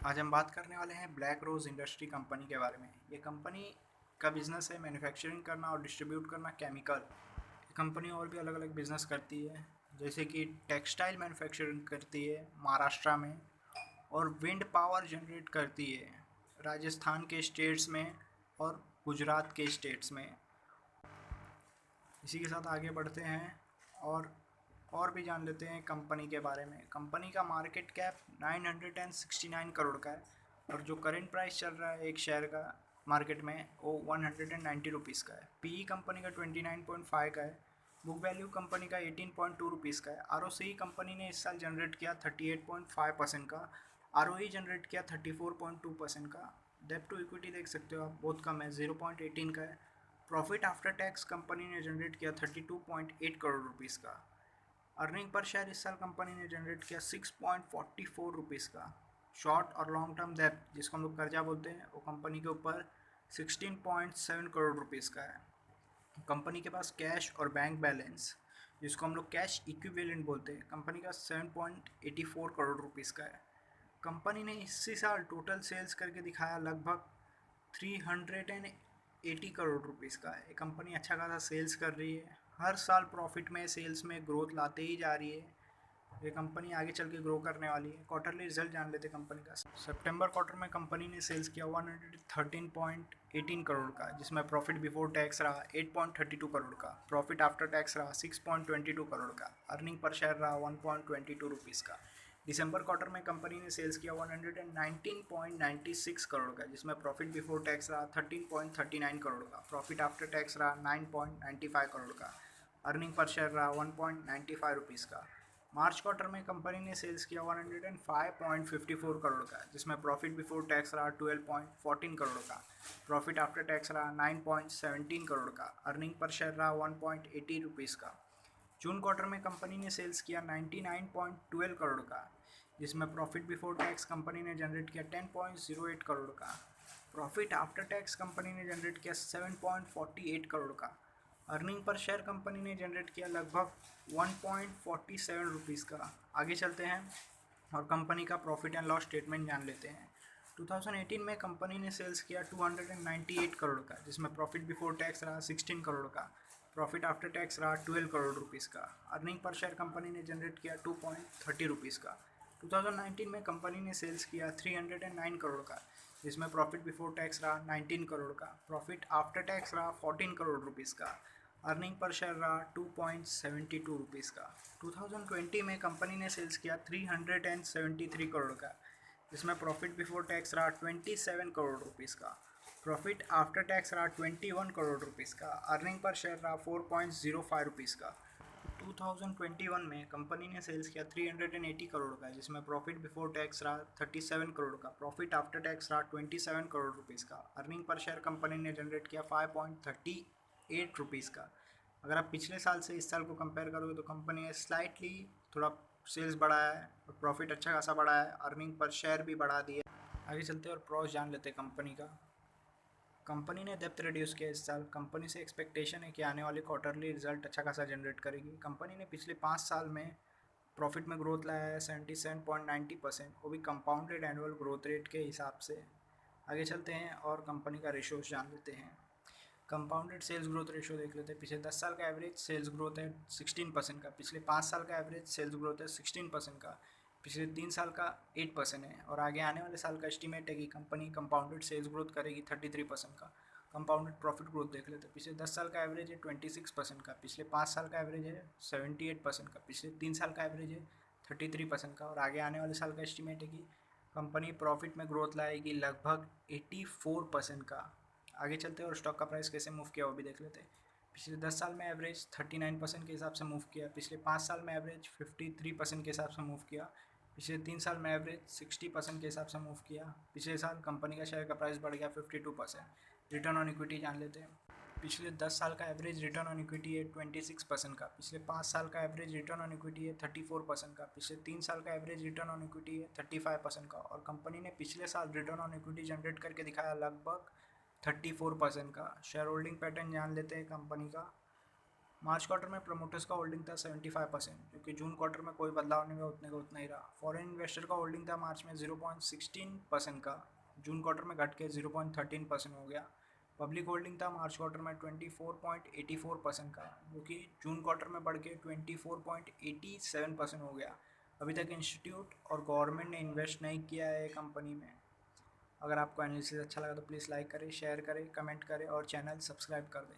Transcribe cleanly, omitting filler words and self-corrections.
आज हम बात करने वाले हैं ब्लैक रोज़ इंडस्ट्री कंपनी के बारे में। ये कंपनी का बिज़नेस है मैन्युफैक्चरिंग करना और डिस्ट्रीब्यूट करना केमिकल। ये कंपनी और भी अलग अलग बिज़नेस करती है, जैसे कि टेक्सटाइल मैन्युफैक्चरिंग करती है महाराष्ट्र में, और विंड पावर जनरेट करती है राजस्थान के स्टेट्स में और गुजरात के स्टेट्स में। इसी के साथ आगे बढ़ते हैं और भी जान लेते हैं कंपनी के बारे में। कंपनी का मार्केट कैप 969 करोड़ का है और जो करेंट प्राइस चल रहा है एक शेयर का मार्केट में वो 190 रुपीज़ का है। पीई कंपनी का 29.5 का है। बुक वैल्यू कंपनी का 18.2 रुपीज़ का है। आरओसी कंपनी ने इस साल जनरेट किया 38.5% का। आरओई जनरेट किया 34.2% का। डेब्ट टू इक्विटी देख सकते हो आप, बहुत कम है, 0.18 का है। प्रॉफिट आफ्टर टैक्स कंपनी ने जनरेट किया 32.8 करोड़ रुपीज़ का। अर्निंग पर शेयर इस साल कंपनी ने जनरेट किया 6.44 रुपीज़ का। शॉर्ट और लॉन्ग टर्म डेब्ट जिसको हम लोग कर्जा बोलते हैं वो कंपनी के ऊपर 16.7 करोड़ रुपीज़ का है। कंपनी के पास कैश और बैंक बैलेंस जिसको हम लोग कैश इक्विवेलेंट बोलते हैं, कंपनी का 7.84 करोड़ रुपीज़ का है। कंपनी ने इसी साल टोटल सेल्स करके दिखाया लगभग 380 करोड़ रुपीज़ का है। कंपनी अच्छा खासा सेल्स कर रही है, हर साल प्रॉफिट में सेल्स में ग्रोथ लाते ही जा रही है। ये कंपनी आगे चल के ग्रो करने वाली है। क्वार्टरली रिजल्ट जान लेते कंपनी का। सितंबर क्वार्टर में कंपनी ने सेल्स किया 113.18 करोड़ का, जिसमें प्रॉफिट बिफोर टैक्स रहा 8.32 करोड़ का। प्रॉफिट आफ्टर टैक्स रहा 6.22 करोड़ का। अर्निंग पर शेयर रहा 1.22 रुपीज़ का। दिसंबर क्वार्टर में कंपनी ने सेल्स किया 119.96 करोड़ का, जिसमें प्रॉफिट बिफोर टैक्स रहा 13.39 करोड़ का। प्रॉफिट आफ्टर टैक्स रहा 9.95 करोड़ का। अर्निंग पर शेयर रहा 1.95 रुपीज़ का। मार्च क्वार्टर में कंपनी ने सेल्स किया 105.54 करोड़ का, जिसमें प्रॉफिट बिफोर टैक्स रहा 12.14 करोड़ का। प्रॉफिट आफ्टर टैक्स रहा 9.17 करोड़ का। अर्निंग पर शेयर रहा 1.80 रुपीज़ का। जून क्वार्टर में कंपनी ने सेल्स किया 99.12 करोड़ का, जिसमें प्रॉफिट बिफोर टैक्स कंपनी ने जनरेट किया 10.08 करोड़ का। प्रॉफिट आफ्टर टैक्स कंपनी ने जनरेट किया 7.48 करोड़ का। अर्निंग पर शेयर कंपनी ने जनरेट किया लगभग 1.47 रुपीज़ का। आगे चलते हैं और कंपनी का प्रॉफिट एंड लॉस स्टेटमेंट जान लेते हैं। 2018 में कंपनी ने सेल्स किया 298 करोड़ का, जिसमें प्रॉफिट बिफोर टैक्स रहा 16 करोड़ का। प्रॉफिट आफ्टर टैक्स रहा 12 करोड़ रुपीज़ का। अर्निंग पर शेयर कंपनी ने जनरेट किया 2.30 रुपीज़ का। 2019 में कंपनी ने सेल्स किया 309 करोड़ का, जिसमें प्रॉफिट बिफोर टैक्स रहा 19 करोड़ का। प्रॉफिट आफ्टर टैक्स रहा 14 करोड़ रुपीज़ का। अर्निंग पर शेयर रहा 2.72 रुपीज़ का। 2020 में कंपनी ने सेल्स किया 373 करोड़ का, जिसमें प्रॉफिट बिफोर टैक्स रहा 27 करोड़ रुपीज़ का। प्रॉफिट आफ्टर टैक्स रहा 21 करोड़ रुपीज़ का। अर्निंग पर शेयर रहा 4.05 रुपीज़ का। 2021 में कंपनी ने सेल्स किया 380 करोड़ का, जिसमें प्रॉफिट बिफोर टैक्स रहा 37 करोड़ का। प्रॉफिट आफ्टर टैक्स रहा 27 करोड़ रुपीज़ का। अर्निंग पर शेयर कंपनी ने जनरेट किया 5.38 रुपीज़ का। अगर आप पिछले साल से इस साल को कंपेयर करोगे तो कंपनी ने स्लाइटली थोड़ा सेल्स बढ़ाया है और प्रॉफिट अच्छा खासा बढ़ाया है। अर्निंग पर शेयर भी बढ़ा दी है। आगे चलते हैं और प्रॉस जान लेते हैं कंपनी का। कंपनी ने डेप्थ रिड्यूस किया इस साल। कंपनी से एक्सपेक्टेशन है कि आने वाले क्वार्टरली रिजल्ट अच्छा खासा जनरेट करेगी। कंपनी ने पिछले 5 साल में प्रॉफिट में ग्रोथ लाया है 77.90%, वो भी कंपाउंडेड एनुअल ग्रोथ रेट के हिसाब से। आगे चलते हैं और कंपनी का रेशोज जान लेते हैं। कंपाउंडेड सेल्स ग्रोथ रेशो देख लेते हैं। पिछले 10 साल का एवरेज सेल्स ग्रोथ है 16% का। पिछले 5 साल का एवरेज सेल्स ग्रोथ है 16% का। पिछले 3 साल का 8% है और आगे आने वाले साल का एस्टीमेट है कि कंपनी कंपाउंडेड सेल्स ग्रोथ करेगी 33% का। कंपाउंडेड प्रॉफिट ग्रोथ देख लेते हैं। पिछले 10 साल का एवरेज है 26% का। पिछले 5 साल का एवरेज है 78% का। पिछले 3 साल का एवरेज है 33% का और आगे आने वाले साल का एस्टीमेट है कि कंपनी प्रॉफिट में ग्रोथ लाएगी लगभग 84% का। आगे चलते हैं और स्टॉक का प्राइस कैसे मूव किया वो भी देख लेते हैं। पिछले 10 साल में एवरेज 39% के हिसाब से मूव किया। पिछले 5 साल में एवरेज 53% के हिसाब से मूव किया। पिछले 3 साल में एवरेज 60% के हिसाब से मूव किया। पिछले साल कंपनी का शेयर का प्राइस बढ़ गया 52%। रिटर्न ऑन इक्विटी जान लेते हैं। पिछले 10 साल का एवरेज रिटर्न ऑन इक्विटी है 26% का। पिछले 5 साल का एवरेज रिटर्न ऑन इक्विटी है 34% का। पिछले 3 साल का एवरेज रिटर्न ऑन इक्विटी है 35% का और कंपनी ने पिछले साल रिटर्न ऑन इक्विटी जनरेट करके दिखाया लगभग 34% का। शेयर होल्डिंग पैटर्न जान लेते हैं कंपनी का। मार्च क्वार्टर में प्रमोटर्स का होल्डिंग था 75%, क्योंकि जून क्वार्टर में कोई बदलाव नहीं हुआ, उतने का उतना ही रहा। फॉरेन इन्वेस्टर का होल्डिंग था मार्च में 0.16% का, जून क्वार्टर में घट के 0.13% हो गया। पब्लिक होल्डिंग था मार्च क्वार्टर में 24.84% का, जो कि जून क्वार्टर में बढ़ के 24.87% हो गया। अभी तक इंस्टीट्यूट और गवर्नमेंट ने इन्वेस्ट नहीं किया है कंपनी में। अगर आपको एनालिसिस अच्छा लगा तो प्लीज़ लाइक करें, शेयर करें, कमेंट करें और चैनल सब्सक्राइब कर दें।